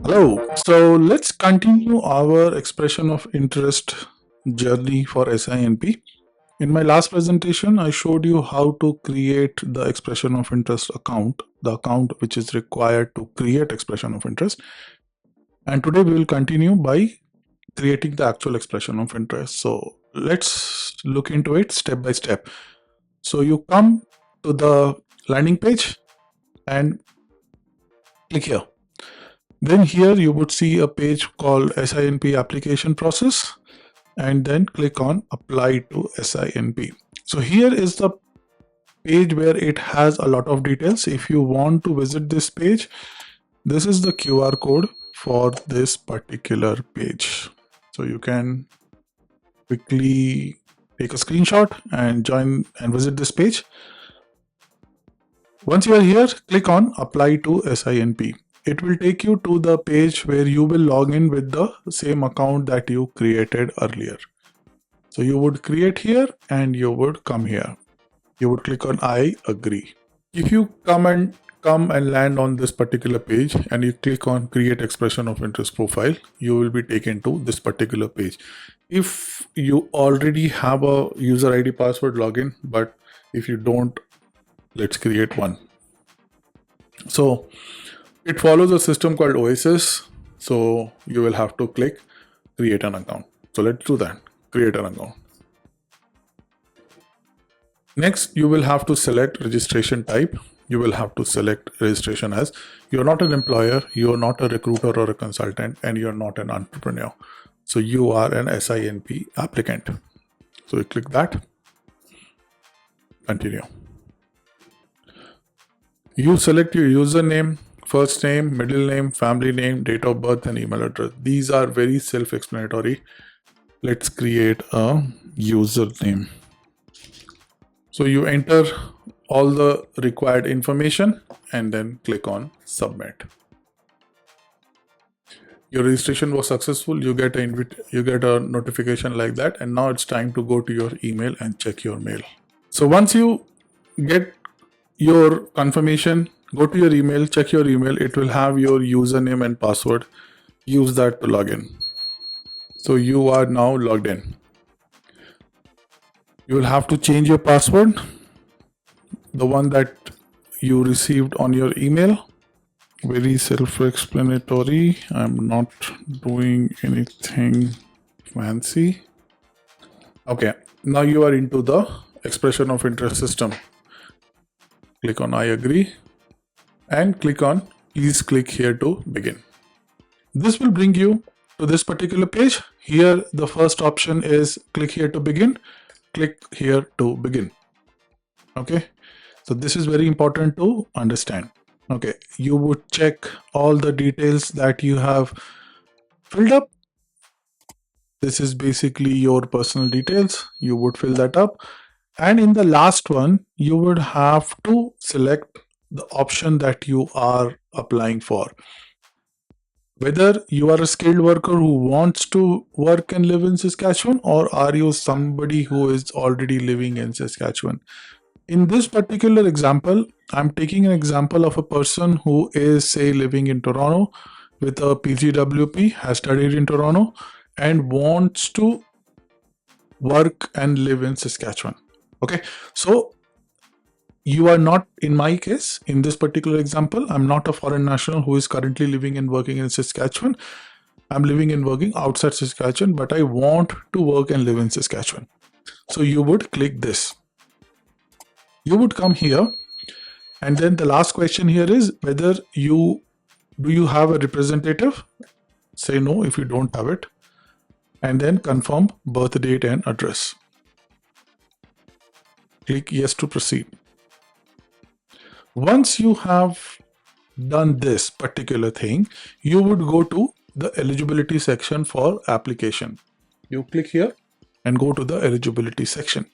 Hello. So let's continue our expression of interest journey for SINP. In my last presentation, I showed you how to create the expression of interest account, the account which is required to create expression of interest. And today we will continue by creating the actual expression of interest. So let's look into it step by step. So you come to the landing page and click here. Then here you would see a page called SINP application process, and then click on apply to SINP. So here is the page where it has a lot of details. If you want to visit this page, this is the QR code for this particular page. So you can quickly take a screenshot and join and visit this page. Once you are here, click on apply to SINP. It will take you to the page where you will log in with the same account that you created earlier. So you would create here and you would come here. You would click on I agree. If you come and land on this particular page and you click on create expression of interest profile, you will be taken to this particular page. If you already have a user ID password login, but if you don't, let's create one. So it follows a system called OSS. So you will have to click create an account. So let's do that. Create an account. Next, you will have to select registration type. You will have to select registration as you're not an employer, you're not a recruiter or a consultant, and you're not an entrepreneur. So you are an SINP applicant. So you click that. Continue. You select your username, first name, middle name, family name, date of birth, and email address. These are very self-explanatory. Let's create a username. So you enter all the required information and then click on submit. Your registration was successful. You get a notification like that, and now it's time to go to your email and check your mail. So once you get your confirmation, go to your email, check your email. It will have your username and password. Use that to log in. So you are now logged in. You will have to change your password, the one that you received on your email. Very self-explanatory. I'm not doing anything fancy. Okay, now you are into the expression of interest system. Click on I agree and click on please click here to begin. This will bring you to this particular page. Here the first option is click here to begin. Click here to begin. Okay, so this is very important to understand. Okay, you would check all the details that you have filled up. This is basically your personal details. You would fill that up. And in the last one, you would have to select the option that you are applying for. Whether you are a skilled worker who wants to work and live in Saskatchewan, or are you somebody who is already living in Saskatchewan. In this particular example, I'm taking an example of a person who is, say, living in Toronto with a PGWP, has studied in Toronto, and wants to work and live in Saskatchewan. Okay, so you are not, in my case, in this particular example, I'm not a foreign national who is currently living and working in Saskatchewan. I'm living and working outside Saskatchewan, but I want to work and live in Saskatchewan. So you would click this. You would come here, and then the last question here is whether do you have a representative? Say no if you don't have it, and then confirm birth date and address. Click yes to proceed. Once you have done this particular thing, you would go to the eligibility section for application. You click here and go to the eligibility section.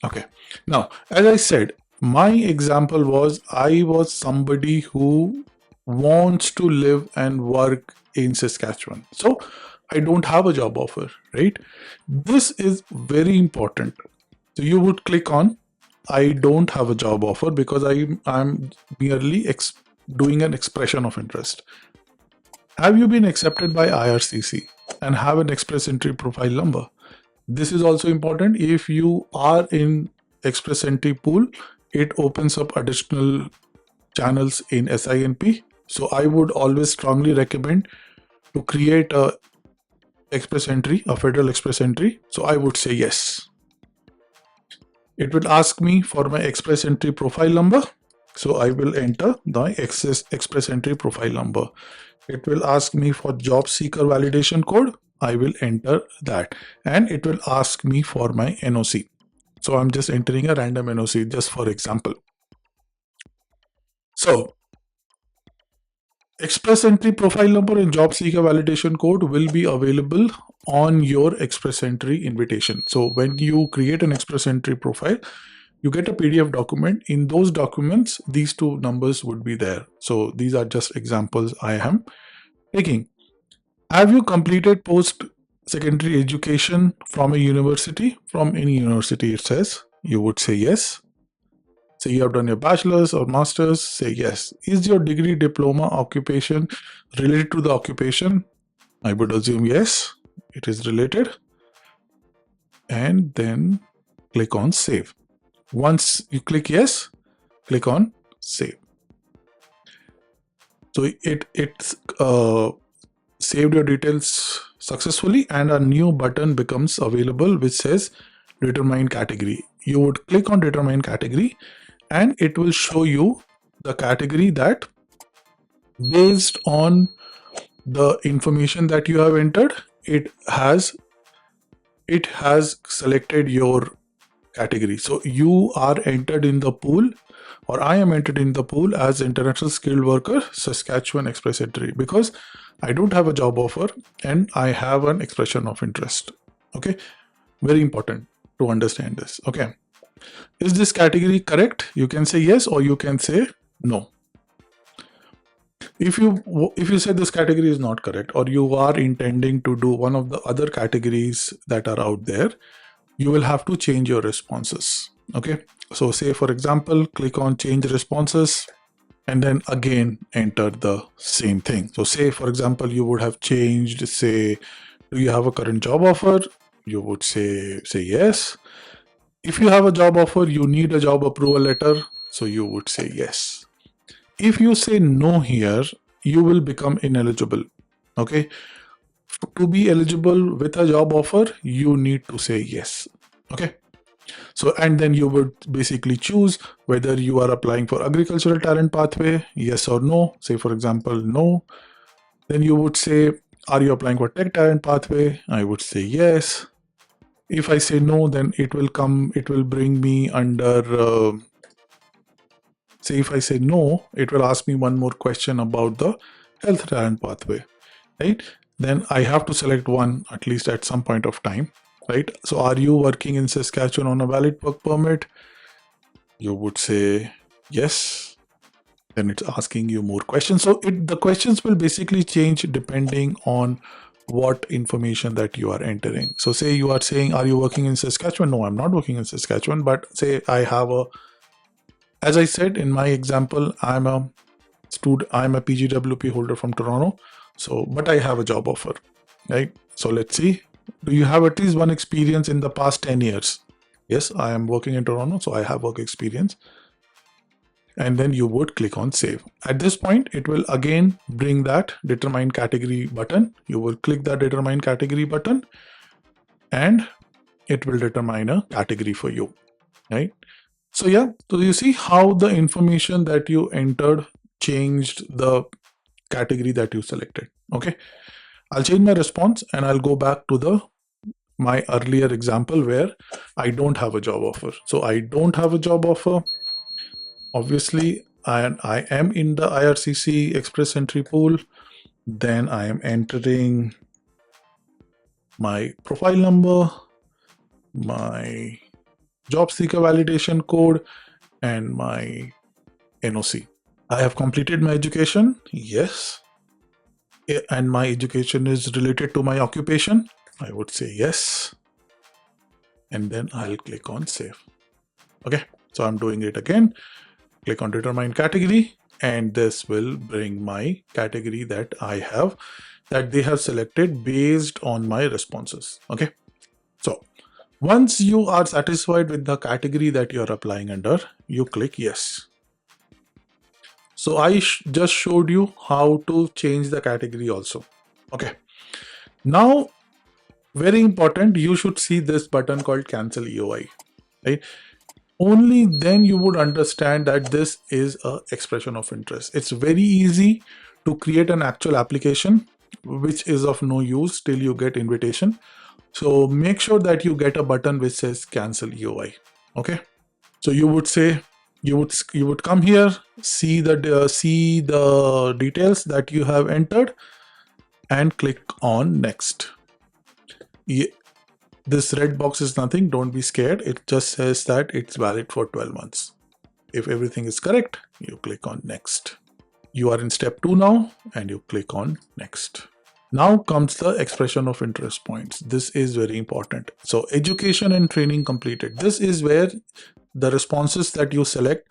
Okay, now as I said, my example was I was somebody who wants to live and work in Saskatchewan. So I don't have a job offer, right? This is very important. So you would click on I don't have a job offer because I'm merely doing an expression of interest. Have you been accepted by IRCC and have an express entry profile number? This is also important. If you are in express entry pool, it opens up additional channels in SINP. So I would always strongly recommend to create a express entry, a federal express entry. So I would say yes. It will ask me for my express entry profile number. So I will enter the express entry profile number. It will ask me for job seeker validation code. I will enter that, and it will ask me for my NOC. So I'm just entering a random NOC just for example. So express entry profile number and job seeker validation code will be available on your express entry invitation. So when you create an express entry profile, you get a PDF document. In those documents, these two numbers would be there. So these are just examples I am taking. Have you completed post-secondary education from a university? From any university, it says. You would say yes. Say you have done your bachelor's or master's, say yes. Is your degree, diploma, occupation related to the occupation? I would assume yes, it is related. And then click on save. Once you click yes, click on save. So it's saved your details successfully, and a new button becomes available which says determine category. You would click on determine category and it will show you the category that, based on the information that you have entered, it has selected your category. So you are entered in the pool, or I am entered in the pool as International Skilled Worker, Saskatchewan Express Entry, because I don't have a job offer and I have an expression of interest. Okay, very important to understand this. Okay, is this category correct? You can say yes or you can say no. If you say this category is not correct, or you are intending to do one of the other categories that are out there, you will have to change your responses. Okay, so say for example, click on change responses and then again enter the same thing. So say for example, you would have changed, say, do you have a current job offer? You would say yes. If you have a job offer, you need a job approval letter, so you would say yes. If you say no here, you will become ineligible. Okay, to be eligible with a job offer, you need to say yes. Okay, so and then you would basically choose whether you are applying for agricultural talent pathway, yes or no. Say for example, no. Then you would say, are you applying for tech talent pathway? I would say yes. If I say no, then it will bring me under say if I say no, it will ask me one more question about the health talent pathway, right? Then I have to select one at least at some point of time, right? So are you working in Saskatchewan on a valid work permit? You would say yes. Then it's asking you more questions. So the questions will basically change depending on what information that you are entering. So say you are saying, are you working in Saskatchewan? No, I'm not working in Saskatchewan, but say I have as I said in my example, I'm a PGWP holder from Toronto. So, but I have a job offer, right? So let's see. Do you have at least one experience in the past 10 years? Yes, I am working in Toronto, so I have work experience. And then you would click on save. At this point, it will again bring that determine category button. You will click that determine category button and it will determine a category for you, right? So yeah, so you see how the information that you entered changed the category that you selected. Okay, I'll change my response and I'll go back to my earlier example where I don't have a job offer. So I don't have a job offer. Obviously, I am in the IRCC Express Entry pool. Then I am entering my profile number, my job seeker validation code, and my NOC. I have completed my education. Yes. And my education is related to my occupation. I would say yes. And then I'll click on save. Okay. So I'm doing it again. Click on determine category, and this will bring my category that they have selected based on my responses. Okay. So once you are satisfied with the category that you're applying under, you click yes. So I just showed you how to change the category also. Okay. Now, very important, you should see this button called cancel EOI, right? Only then you would understand that this is a expression of interest. It's very easy to create an actual application, which is of no use till you get invitation. So make sure that you get a button which says cancel EOI. Okay. So you would say, you would come here, see the details that you have entered, and click on next. This red box is nothing. Don't be scared. It just says that it's valid for 12 months. If everything is correct, you click on next. You are in step 2 now, and you click on next. Now comes the expression of interest points. This is very important. So education and training completed. This is where the responses that you select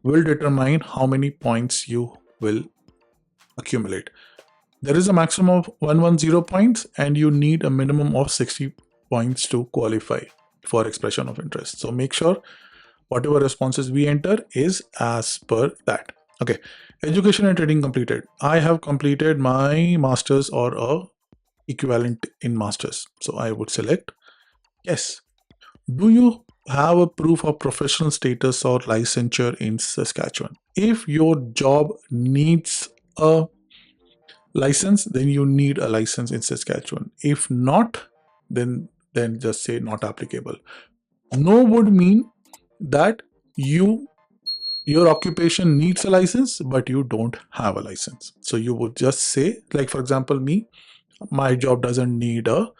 will determine how many points you will accumulate. There is a maximum of 110 points, and you need a minimum of 60 points to qualify for expression of interest. So make sure whatever responses we enter is as per that. Okay. Education and training completed. I have completed my master's or a equivalent in master's. So I would select yes. Do you have a proof of professional status or licensure in Saskatchewan? If your job needs a license, then you need a license in Saskatchewan. If not, then just say not applicable. No would mean that your occupation needs a license, but you don't have a license. So you would just say, like for example, my job doesn't need a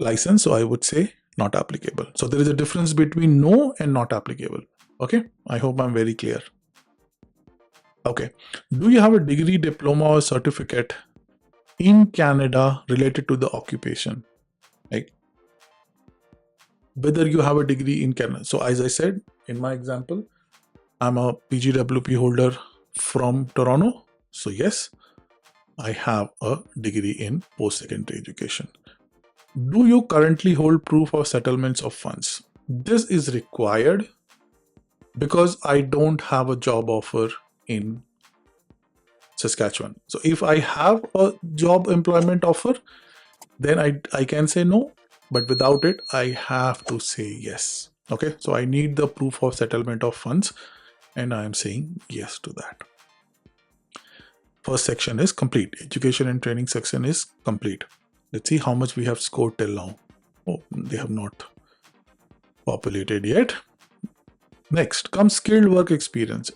license, so I would say not applicable. So there is a difference between no and not applicable. Okay, I hope I'm very clear. Okay, do you have a degree, diploma, or certificate in Canada related to the occupation? Like whether you have a degree in Canada. So as I said in my example, I'm a PGWP holder from Toronto. So yes, I have a degree in post-secondary education. Do you currently hold proof of settlements of funds? This is required because I don't have a job offer in Saskatchewan. So if I have a job employment offer, then I can say no, but without it, I have to say yes. Okay, so I need the proof of settlement of funds, and I am saying yes to that. First section is complete. Education and training section is complete. Let's see how much we have scored till now. Oh, they have not populated yet. Next comes skilled work experience.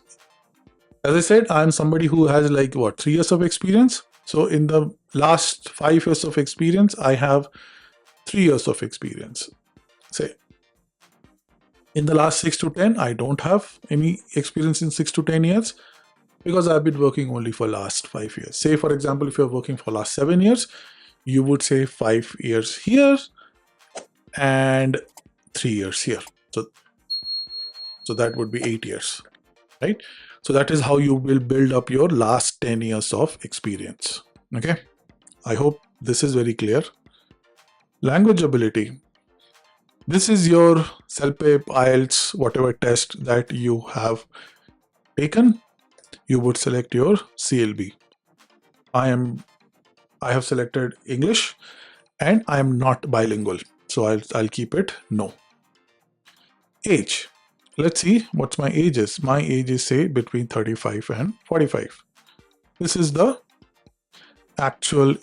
As I said, I'm somebody who has 3 years of experience. So in the last 5 years of experience, I have 3 years of experience. Say in the last 6 to 10, I don't have any experience in 6 to 10 years because I've been working only for last 5 years. Say for example, if you're working for last 7 years, you would say 5 years here and 3 years here. So that would be 8 years, right? So that is how you will build up your last 10 years of experience. Okay. I hope this is very clear. Language ability. This is your CELPIP, IELTS, whatever test that you have taken. You would select your CLB. I have selected English and I am not bilingual. So I'll keep it no. Age. Let's see what's my age is. My age is say between 35 and 45. This is the actual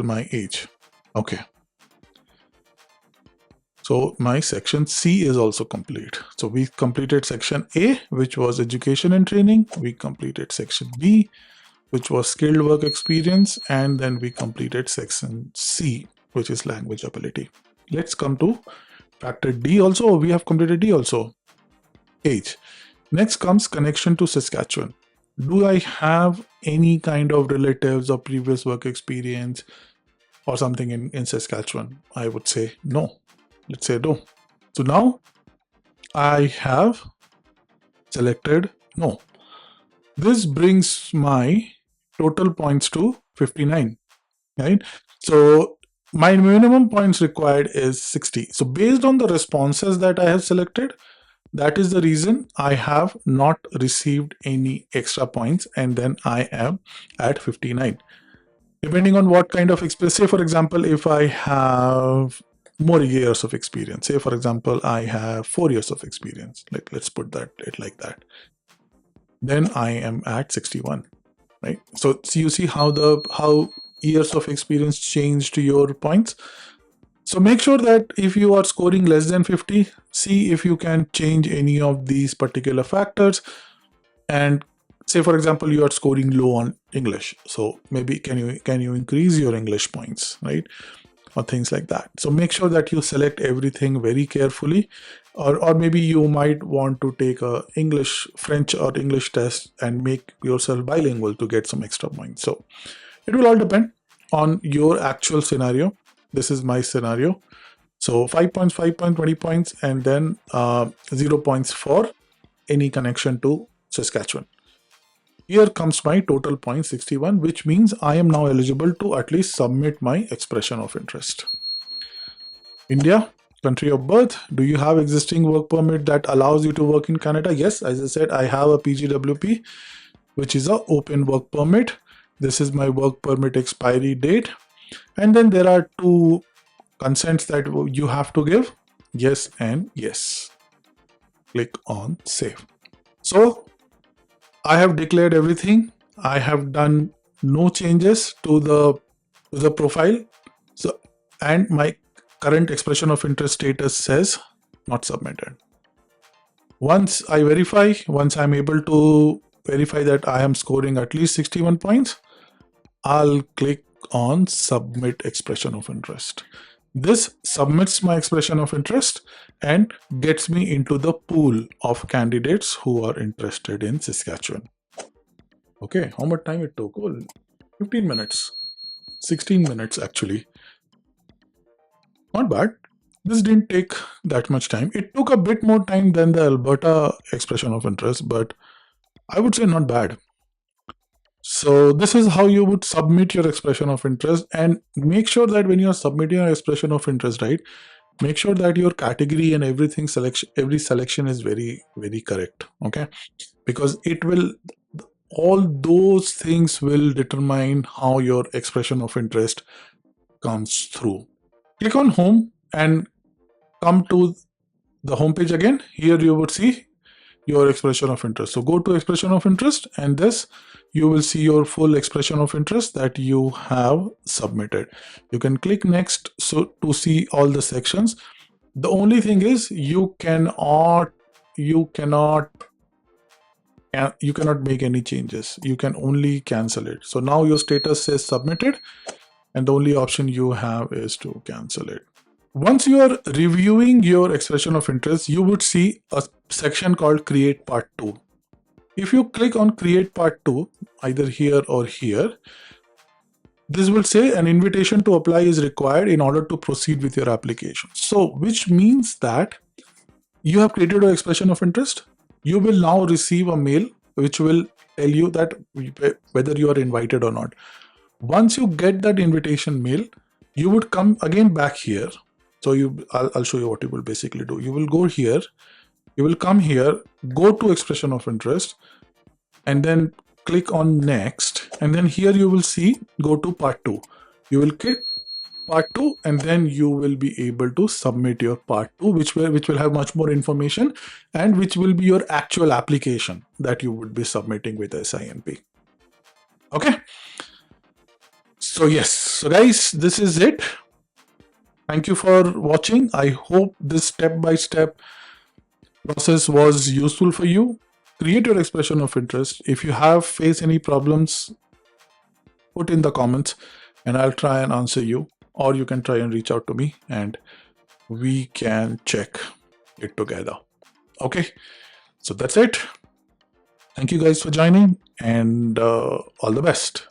my age. Okay. So my section C is also complete. So we completed section A, which was education and training. We completed section B, which was skilled work experience. And then we completed section C, which is language ability. Let's come to factor D also. We have completed D also. Age. Next comes connection to Saskatchewan. Do I have any kind of relatives or previous work experience or something in Saskatchewan? I would say no. Let's say no. So now I have selected no. This brings my total points to 59, right? So my minimum points required is 60. So based on the responses that I have selected, that is the reason I have not received any extra points, and then I am at 59. Depending on what kind of experience, say for example, if I have more years of experience, say for example, I have 4 years of experience, like let's put that it like that, then I am at 61, right? So you see how years of experience changed your points. So make sure that if you are scoring less than 50, see if you can change any of these particular factors. And say for example, you are scoring low on English, so maybe can you increase your English points, right? Or things like that. So make sure that you select everything very carefully, or maybe you might want to take a English, French or English test and make yourself bilingual to get some extra points. So it will all depend on your actual scenario. This is my scenario. So 5 points, 5 points, 20 points, and then 0 points for any connection to Saskatchewan. Here comes my total point 61, which means I am now eligible to at least submit my expression of interest. India, country of birth. Do you have existing work permit that allows you to work in Canada? Yes, as I said, I have a PGWP, which is an open work permit. This is my work permit expiry date. And then there are two consents that you have to give, yes and yes. Click on save. So I have declared everything. I have done no changes to the profile. So, and my current expression of interest status says not submitted. Once I'm able to verify that I am scoring at least 61 points, I'll click on submit expression of interest. This submits my expression of interest and gets me into the pool of candidates who are interested in Saskatchewan. Okay, how much time it took? Oh, 15 minutes. 16 minutes actually. Not bad. This didn't take that much time. It took a bit more time than the Alberta expression of interest, but I would say not bad. So this is how you would submit your expression of interest, and make sure that when you're submitting your expression of interest, right, make sure that your category and every selection is very, very correct. Okay, because it will, all those things will determine how your expression of interest comes through. Click on home and come to the home page again. Here you would see your expression of interest. So go to expression of interest, and this you will see your full expression of interest that you have submitted. You can click next so to see all the sections. The only thing is you cannot make any changes. You can only cancel it. So now your status says submitted, and the only option you have is to cancel it. Once you are reviewing your expression of interest, you would see a section called Create Part 2. If you click on Create Part 2, either here or here, this will say an invitation to apply is required in order to proceed with your application. So, which means that you have created an expression of interest. You will now receive a mail which will tell you that whether you are invited or not. Once you get that invitation mail, you would come again back here. So I'll show you what you will basically do. You will go here, you will come here, go to expression of interest, and then click on next. And then here you will see, go to part 2. You will click part 2, and then you will be able to submit your part 2, which will have much more information, and which will be your actual application that you would be submitting with SINP. Okay. So yes, so guys, this is it. Thank you for watching. I hope this step-by-step process was useful for you. Create your expression of interest. If you have faced any problems, put in the comments and I'll try and answer you, or you can try and reach out to me and we can check it together. Okay, so that's it. Thank you guys for joining, and all the best.